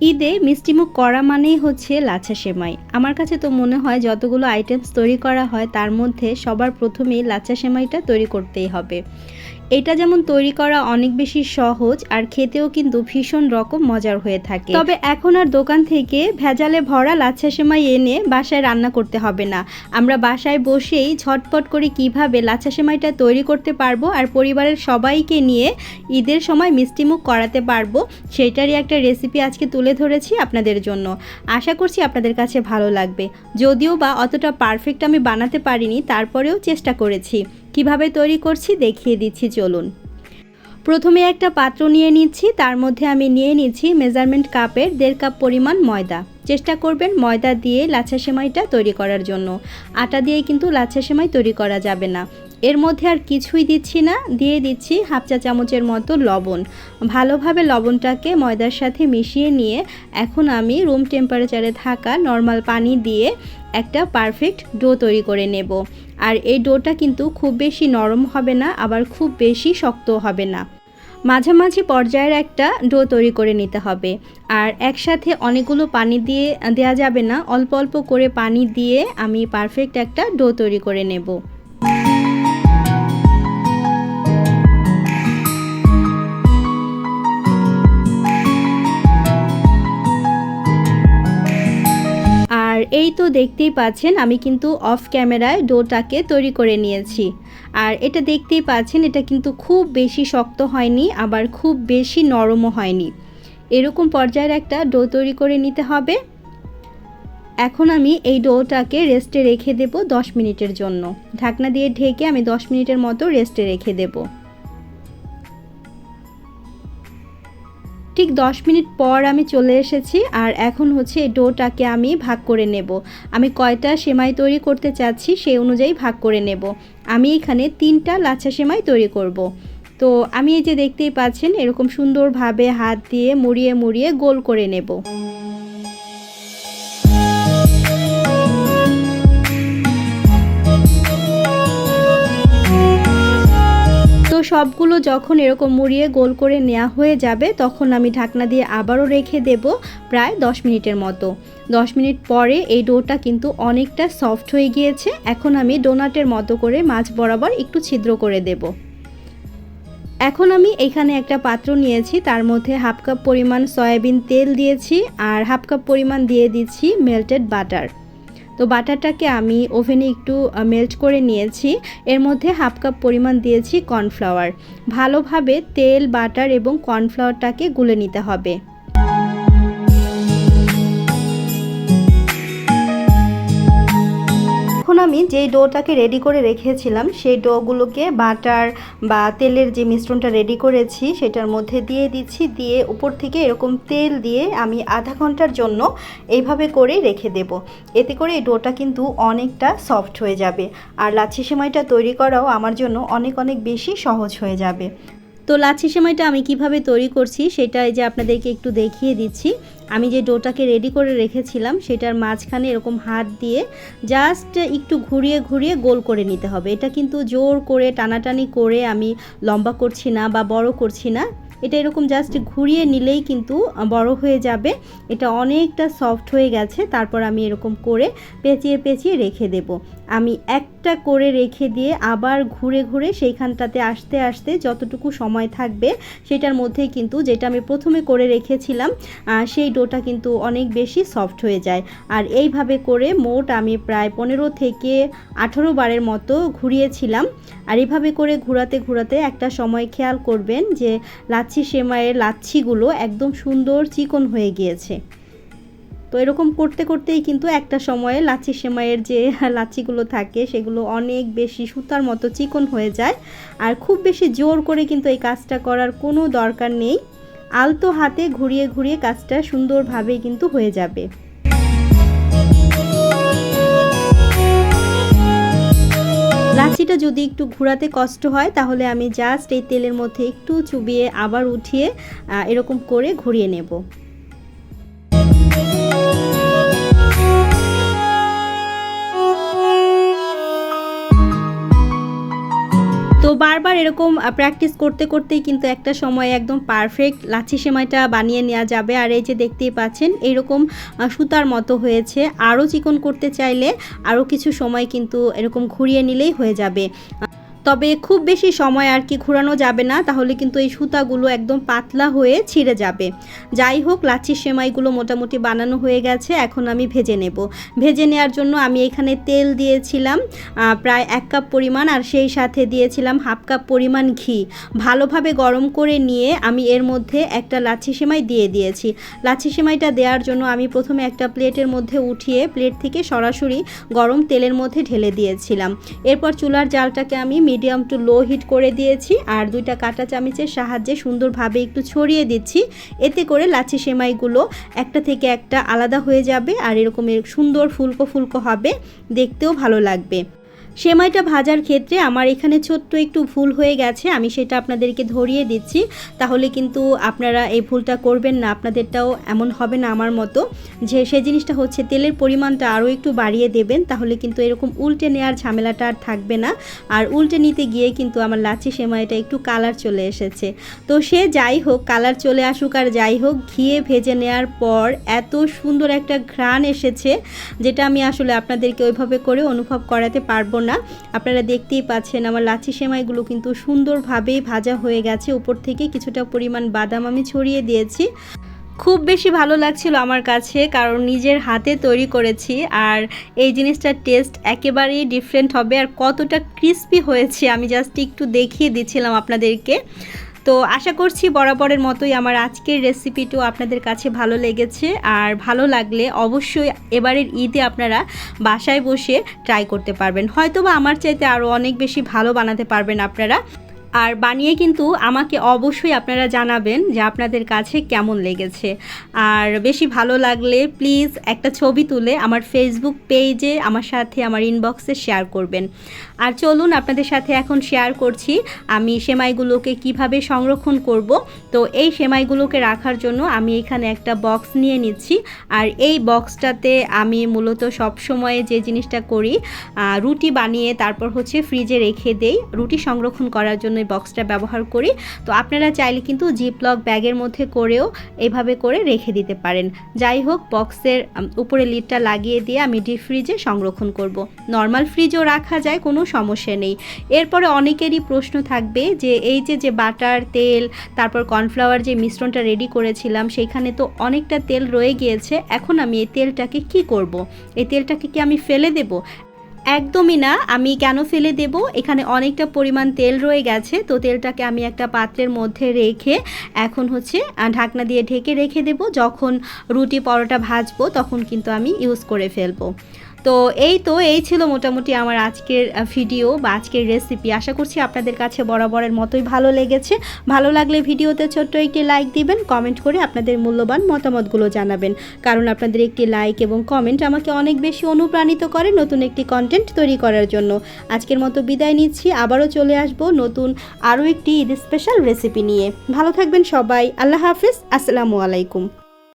ঈদে মিষ্টিমুখ করা মানেই হচ্ছে লাচ্ছা সেমাই। আমার কাছে তো মনে হয় যতগুলো আইটেমস তৈরি করা হয় তার মধ্যে সবার প্রথমেই লাচ্ছা সেমাইটা তৈরি করতেই হবে। এটা যেমন তৈরি করা অনেক বেশি সহজ আর খেতেও কিন্তু ভীষণ রকম মজার হয়ে থাকে। তবে এখন আর দোকান থেকে ভেজালে ভরা লাচ্ছা সেমাই এনে বাসায় রান্না করতে হবে না। আমরা বাসায় বসেই ঝটপট করে কিভাবে লাচ্ছা সেমাইটা তৈরি করতে পারবো আর পরিবারের সবাইকে নিয়ে ঈদের সময় মিষ্টিমুখ করাতে পারবো, সেটারই একটা রেসিপি আজকে তুলে ধরেছি আপনাদের জন্য। আশা করছি আপনাদের কাছে ভালো লাগবে। যদিও বা অতটা পারফেক্ট আমি বানাতে পারিনি, তারপরেও চেষ্টা করেছি। কিভাবে তৈরি করছি দেখিয়ে দিচ্ছি, চলুন। প্রথমে একটা পাত্র নিয়ে নিচ্ছি, তার মধ্যে আমি নিয়ে নিচ্ছি মেজারমেন্ট কাপের 1.5 কাপ পরিমাণ ময়দা। চেষ্টা করবেন ময়দা দিয়ে লাচ্ছা সেমাইটা তৈরি করার জন্য। আটা দিয়ে কিন্তু লাচ্ছা সেমাই তৈরি করা যাবে না। এর মধ্যে আর কিছুই দিচ্ছি না, দিয়ে দিচ্ছি 1/2 চা চামচের মতো লবণ। ভালোভাবে লবণটাকে ময়দার সাথে মিশিয়ে নিয়ে এখন আমি রুম টেম্পারেচারে থাকা নর্মাল পানি দিয়ে একটা পারফেক্ট ডো তৈরি করে নেব। আর এই ডোটা কিন্তু খুব বেশি নরম হবে না, আবার খুব বেশি শক্ত হবে না, মাঝামাঝি পর্যায়ের একটা ডো তৈরি করে নিতে হবে। আর একসাথে অনেকগুলো পানি দিয়ে দেওয়া যাবে না, অল্প অল্প করে পানি দিয়ে আমি পারফেক্ট একটা ডো তৈরি করে নেব। আর এই তো দেখতেই পাচ্ছেন আমি কিন্তু অফ ক্যামেরায় ডোটাকে তৈরি করে নিয়েছি। আর এটা দেখতেই পাচ্ছেন এটা কিন্তু খুব বেশি শক্ত হয়নি, আবার খুব বেশি নরমও হয়নি। এরকম পর্যায়ের একটা ডো তৈরি করে নিতে হবে। এখন আমি এই ডোটাকে রেস্টে রেখে দেব 10 মিনিটের জন্য। ঢাকনা দিয়ে ঢেকে আমি 10 মিনিটের মতো রেস্টে রেখে দেব। ঠিক 10 মিনিট পর আমি চলে এসেছি। আর এখন হচ্ছে এই ডোটাকে আমি ভাগ করে নেব। আমি কয়টা সেমাই তৈরি করতে চাচ্ছি সেই অনুযায়ী ভাগ করে নেব। আমি এখানে 3টা লাচ্ছা সেমাই তৈরি করব। তো আমি এই যে দেখতেই পাচ্ছেন এরকম সুন্দরভাবে হাত দিয়ে মুড়িয়ে মুড়িয়ে গোল করে নেব। তো সবগুলো যখন এরকম মুড়িয়ে গোল করে নেওয়া হয়ে যাবে তখন আমি ঢাকনা দিয়ে আবারও রেখে দেব প্রায় 10 মিনিটের মতো। 10 মিনিট পরে এই ডোটা কিন্তু অনেকটা সফট হয়ে গিয়েছে। এখন আমি ডোনাটের মতো করে মাঝ বরাবর একটু ছিদ্র করে দেব। এখন আমি এখানে একটা পাত্র নিয়েছি, তার মধ্যে 1/2 কাপ পরিমাণ সয়াবিন তেল দিয়েছি আর 1/2 কাপ পরিমাণ দিয়ে দিচ্ছি মেল্টেড বাটার। তো বাটারটাকে আমি ওভেনে একটু মেল্ট করে নিয়েছি। এর মধ্যে 1/2 কাপ পরিমাণ দিয়েছি কর্নফ্লাওয়ার। ভালোভাবে তেল, বাটার এবং কর্নফ্লাওয়ারটাকে গুলে নিতে হবে। এখন আমি যেই ডোটাকে রেডি করে রেখেছিলাম সেই ডোগুলোকে বাটার বা তেলের যে মিশ্রণটা রেডি করেছি সেটার মধ্যে দিয়ে দিচ্ছি। দিয়ে উপর থেকে এরকম তেল দিয়ে আমি আধা ঘন্টার জন্য এইভাবে করে রেখে দেব। এতে করে এই ডোটা কিন্তু অনেকটা সফট হয়ে যাবে আর লাচ্ছি সেমাইটা তৈরি করাও আমার জন্য অনেক অনেক বেশি সহজ হয়ে যাবে। তো লাচ্ছি সেমাইটা আমি কিভাবে তৈরি করছি সেটা এই যে আপনাদেরকে একটু দেখিয়ে দিচ্ছি। আমি যে ডোটাকে রেডি করে রেখেছিলাম সেটার মাঝখানে এরকম হাত দিয়ে জাস্ট একটু ঘুরিয়ে ঘুরিয়ে গোল করে নিতে হবে। এটা কিন্তু জোর করে টানাটানি করে আমি লম্বা করছি না বা বড় করছি না, এটা এরকম জাস্ট ঘুরিয়ে নিলেই কিন্তু বড় হয়ে যাবে। এটা অনেকটা সফট হয়ে গেছে। তারপর আমি এরকম করে পেঁচিয়ে পেঁচিয়ে রেখে দেব। আমি একটা করে রেখে দিয়ে আবার ঘুরে ঘুরে সেইখানটাতে আসতে আসতে যতটুকু সময় থাকবে সেটার মধ্যেই কিন্তু যেটা আমি প্রথমে করে রেখেছিলাম সেই ডোটা কিন্তু অনেক বেশি সফট হয়ে যায়। আর এইভাবে করে মোট আমি প্রায় 15 থেকে 18 বারের মতো ঘুরিয়েছিলাম। আর এইভাবে করে ঘোরাতে ঘোরাতে একটা সময় খেয়াল করবেন যে লাচ্ছি সেমাইয়ের লাচ্ছিগুলো একদম সুন্দর চিকন হয়ে গিয়েছে। তো এরকম করতে করতেই কিন্তু একটা সময়ে লাচ্ছি সেমাইয়ের যে লাচ্ছিগুলো থাকে সেগুলো অনেক বেশি সুতার মতো চিকন হয়ে যায়। আর খুব বেশি জোর করে কিন্তু এই কাজটা করার কোনো দরকার নেই। আলতো হাতে ঘুরিয়ে ঘুরিয়ে কাজটা সুন্দরভাবে কিন্তু হয়ে যাবে। লাচ্ছিটা যদি একটু ঘোরাতে কষ্ট হয় তাহলে আমি জাস্ট এই তেলের মধ্যে একটু চুবিয়ে আবার উঠিয়ে এরকম করে ঘুরিয়ে নেব। তো বারবার এরকম প্র্যাকটিস করতে করতেই কিন্তু একটা সময় একদম পারফেক্ট লাচ্ছি সেমাইটা বানিয়ে নেওয়া যাবে। আর এই যে দেখতেই পাচ্ছেন এইরকম সুতার মতো হয়েছে। আরও চিকন করতে চাইলে আরও কিছু সময় কিন্তু এরকম ঘুরিয়ে নিলেই হয়ে যাবে। তবে খুব বেশি সময় আর কি ঘোরানো যাবে না, তাহলে কিন্তু এই সুতাগুলো একদম পাতলা হয়ে ছিঁড়ে যাবে। যাই হোক, লাচ্ছির সেমাইগুলো মোটামুটি বানানো হয়ে গেছে। এখন আমি ভেজে নেব। ভেজে নেওয়ার জন্য আমি এখানে তেল দিয়েছিলাম প্রায় 1 কাপ পরিমাণ, আর সেই সাথে দিয়েছিলাম হাফ কাপ পরিমাণ ঘি। ভালোভাবে গরম করে নিয়ে আমি এর মধ্যে একটা লাচ্ছি সেমাই দিয়ে দিয়েছি। লাচ্ছি সেমাইটা দেওয়ার জন্য আমি প্রথমে একটা প্লেটের মধ্যে উঠিয়ে প্লেট থেকে সরাসরি গরম তেলের মধ্যে ঢেলে দিয়েছিলাম। এরপর চুলার জালটাকে আমি মিডিয়াম টু লো হিট করে দিয়েছি, আর 2টা কাঁটা চামচের সাহায্যে সুন্দরভাবে একটু ছড়িয়ে দিচ্ছি। এতে করে লাচ্ছি সেমাইগুলো একটা থেকে একটা আলাদা হয়ে যাবে, আর এরকম সুন্দর ফুলকো ফুলকো হবে, দেখতেও ভালো লাগবে। সেমাইটা ভাজার ক্ষেত্রে আমার এখানে ছোট্ট একটু ভুল হয়ে গেছে, আমি সেটা আপনাদেরকে ধরিয়ে দিচ্ছি। তাহলে কিন্তু আপনারা এই ভুলটা করবেন না, আপনাদেরটাও এমন হবে না আমার মতো। যে সেই জিনিসটা হচ্ছে তেলের পরিমাণটা আরও একটু বাড়িয়ে দেবেন, তাহলে কিন্তু এরকম উল্টে নেওয়ার ঝামেলাটা আর থাকবে না। আর উল্টে নিতে গিয়ে কিন্তু আমার লাচ্ছি সেমাইটা একটু কালার চলে এসেছে। তো সে যাই হোক, কালার চলে আসুক আর যাই হোক, ঘিয়ে ভেজে নেওয়ার পর এত সুন্দর একটা ঘ্রাণ এসেছে, যেটা আমি আসলে আপনাদেরকে ওইভাবে করে অনুভব করাতে পারবো না। আপনারা দেখতেই পাচ্ছেন আমার লাচ্ছি সেমাইগুলো কিন্তু সুন্দরভাবেই ভাজা হয়ে গেছে। উপর থেকে কিছুটা পরিমাণ বাদাম আমি ছড়িয়ে দিয়েছি। খুব বেশি ভালো লাগছিল আমার কাছে, কারণ নিজের হাতে তৈরি করেছি, আর এই জিনিসটার টেস্ট একেবারেই ডিফারেন্ট হবে। আর কতটা ক্রিস্পি হয়েছে আমি জাস্ট একটু দেখিয়ে দিচ্ছিলাম আপনাদেরকে। তো আশা করছি বরাবরের মতোই আমার আজকের রেসিপিটিও আপনাদের কাছে ভালো লেগেছে। আর ভালো লাগলে অবশ্যই এবারের ঈদে আপনারা বাসায় বসে ট্রাই করতে পারবেন। হয়তোবা আমার চাইতে আরও অনেক বেশি ভালো বানাতে পারবেন আপনারা। আর বানিয়ে কিন্তু আমাকে অবশ্যই আপনারা জানাবেন যে আপনাদের কাছে কেমন লেগেছে। আর বেশি ভালো লাগলে প্লিজ একটা ছবি তুলে আমার ফেসবুক পেজে আমার সাথে আমার ইনবক্সে শেয়ার করবেন। আর চলুন আপনাদের সাথে এখন শেয়ার করছি আমি সেমাইগুলোকে কিভাবে সংরক্ষণ করব। তো এই সেমাইগুলোকে রাখার জন্য আমি এখানে একটা বক্স নিয়ে নিচ্ছি। আর এই বক্সটাতে আমি মূলত সব সময় যে জিনিসটা করি, রুটি বানিয়ে তারপর হচ্ছে ফ্রিজে রেখে দেই। রুটি সংরক্ষণ করার জন্য বক্সটা ব্যবহার করি। তো আপনারা চাইলে কিন্তু জিপলক ব্যাগের মধ্যে করেও এভাবে করে রেখে দিতে পারেন। যাই হোক, বক্সের উপরে লিডটা লাগিয়ে দিয়ে আমি ডিপ ফ্রিজে সংরক্ষণ করব। নর্মাল ফ্রিজেও রাখা যায়, কোনো সমস্যা নেই। এরপরে অনেকেরই প্রশ্ন থাকবে যে এই যে বাটার, তেল, তারপর কর্নফ্লাওয়ার যে মিশ্রণটা রেডি করেছিলাম সেইখানে তো অনেকটা তেল রয়ে গিয়েছে, এখন আমি এই তেলটাকে কি করব? এই তেলটাকে কি আমি ফেলে দেব? একদমই না। আমি কেন ফেলে দেব? এখানে অনেকটা পরিমাণ তেল রয়ে গেছে। তো তেলটাকে আমি একটা পাত্রের মধ্যে রেখে এখন হচ্ছে ঢাকনা দিয়ে ঢেকে রেখে দেব। যখন রুটি পরোটা ভাজবো তখন কিন্তু আমি ইউজ করে ফেলবো। তো এই ছিল মোটামুটি আমার আজকের ভিডিও বা আজকের রেসিপি। আশা করছি আপনাদের কাছে বরাবরের মতোই ভালো লেগেছে। ভালো লাগলে ভিডিওতে ছোট্ট একটি লাইক দিবেন, কমেন্ট করে আপনাদের মূল্যবান মতামতগুলো জানাবেন, কারণ আপনাদের একটি লাইক এবং কমেন্ট আমাকে অনেক বেশি অনুপ্রাণিত করে নতুন একটি কন্টেন্ট তৈরি করার জন্য। আজকের মতো বিদায় নিচ্ছি, আবারও চলে আসব নতুন আরও একটি ঈদ স্পেশাল রেসিপি নিয়ে। ভালো থাকবেন সবাই। আল্লাহ হাফিজ। আসসালামু আলাইকুম।